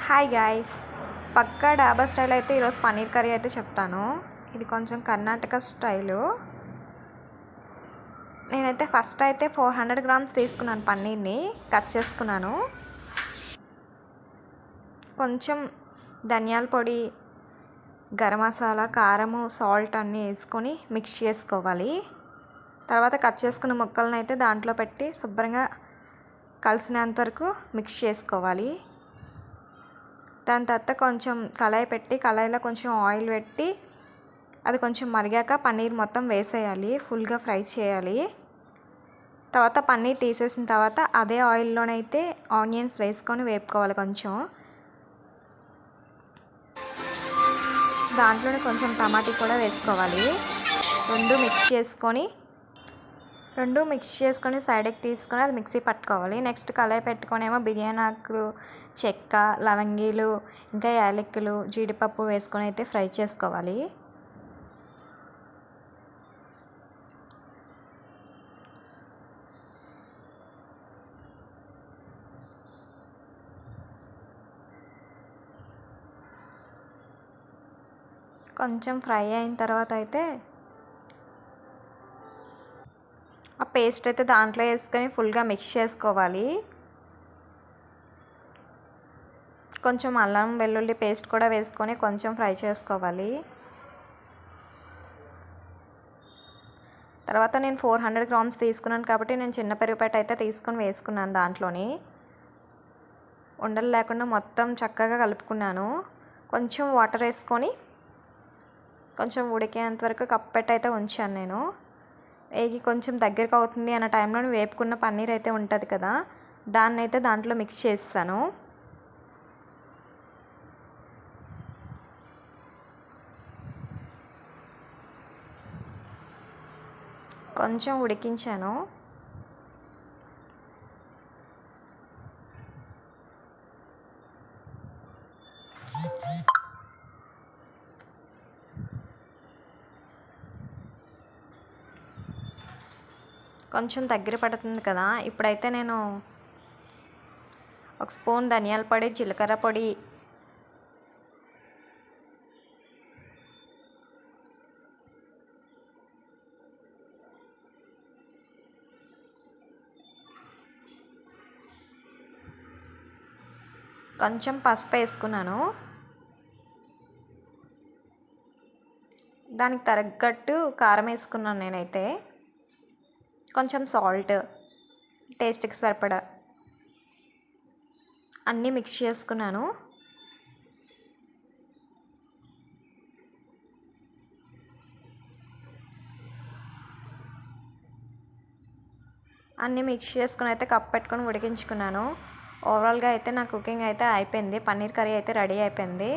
Hi guys, పక్కా డాబా style అయితే ఈరోజు పన్నీర్ కర్రీ అయితే చెప్తాను. ఇది కొంచెం కర్ణాటక స్టైలు. నేనైతే ఫస్ట్ అయితే 400 గ్రామ్స్ తీసుకున్నాను పన్నీర్ని, కట్ చేసుకున్నాను. కొంచెం ధనియాల పొడి, గరం మసాలా, కారము, సాల్ట్ అన్నీ వేసుకొని మిక్స్ చేసుకోవాలి. తర్వాత కట్ చేసుకున్న ముక్కలను అయితే దాంట్లో పెట్టి శుభ్రంగా కలిసినంత వరకు మిక్స్ చేసుకోవాలి. దాని తర్వాత కొంచెం కళాయి పెట్టి కళాయిలో కొంచెం ఆయిల్ పెట్టి అది కొంచెం మరిగాక పన్నీర్ మొత్తం వేసేయాలి, ఫుల్గా ఫ్రై చేయాలి. తర్వాత పన్నీర్ తీసేసిన తర్వాత అదే ఆయిల్లోనైతే ఆనియన్స్ వేసుకొని వేపుకోవాలి. దాంట్లోనే కొంచెం టమాటా కూడా వేసుకోవాలి. రెండు మిక్స్ చేసుకొని సైడ్కి తీసుకొని అది మిక్సీ పట్టుకోవాలి. నెక్స్ట్ కళాయి పెట్టుకొని ఏమో బిర్యానీ ఆకులు, చెక్క, లవంగీలు, ఇంకా యాలకులు, జీడిపప్పు వేసుకొని అయితే ఫ్రై చేసుకోవాలి. కొంచెం ఫ్రై అయిన తర్వాత అయితే ఆ పేస్ట్ అయితే దాంట్లో వేసుకొని ఫుల్గా మిక్స్ చేసుకోవాలి. కొంచెం అల్లం వెల్లుల్లి పేస్ట్ కూడా వేసుకొని కొంచెం ఫ్రై చేసుకోవాలి. తర్వాత నేను 400 గ్రామ్స్ తీసుకున్నాను కాబట్టి నేను చిన్న పెరుగుపేట అయితే తీసుకొని వేసుకున్నాను. దాంట్లోని ఉండలు లేకుండా మొత్తం చక్కగా కలుపుకున్నాను. కొంచెం వాటర్ వేసుకొని కొంచెం ఉడికేంత వరకు కప్పెట్టి అయితే ఉంచాను. నేను వేగి కొంచెం దగ్గరకు అవుతుంది అన్న టైంలో వేపుకున్న పన్నీర్ అయితే ఉంటుంది కదా, దాన్ని అయితే దాంట్లో మిక్స్ చేస్తాను. కొంచెం ఉడికించాను. కొంచెం దగ్గర పడుతుంది కదా, ఇప్పుడైతే నేను 1 స్పూన్ ధనియాల పొడి, జీలకర్ర పొడి, కొంచెం పసుపు వేసుకున్నాను. దానికి తగ్గట్టు కారం వేసుకున్నాను నేనైతే. కొంచెం సాల్ట్, టేస్ట్కి సరిపడా అన్నీ మిక్స్ చేసుకున్నాను. అన్నీ మిక్స్ చేసుకుని అయితే కప్ పెట్టుకొని ఉడికించుకున్నాను. ఓవరాల్గా అయితే నా కుకింగ్ అయితే అయిపోయింది. పన్నీర్ కర్రీ అయితే రెడీ అయిపోయింది.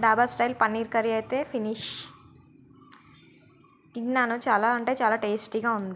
డాబా స్టైల్ పన్నీర్ కర్రీ అయితే ఫినిష్. తిన్నాను, చాలా అంటే చాలా టేస్టీగా ఉంది.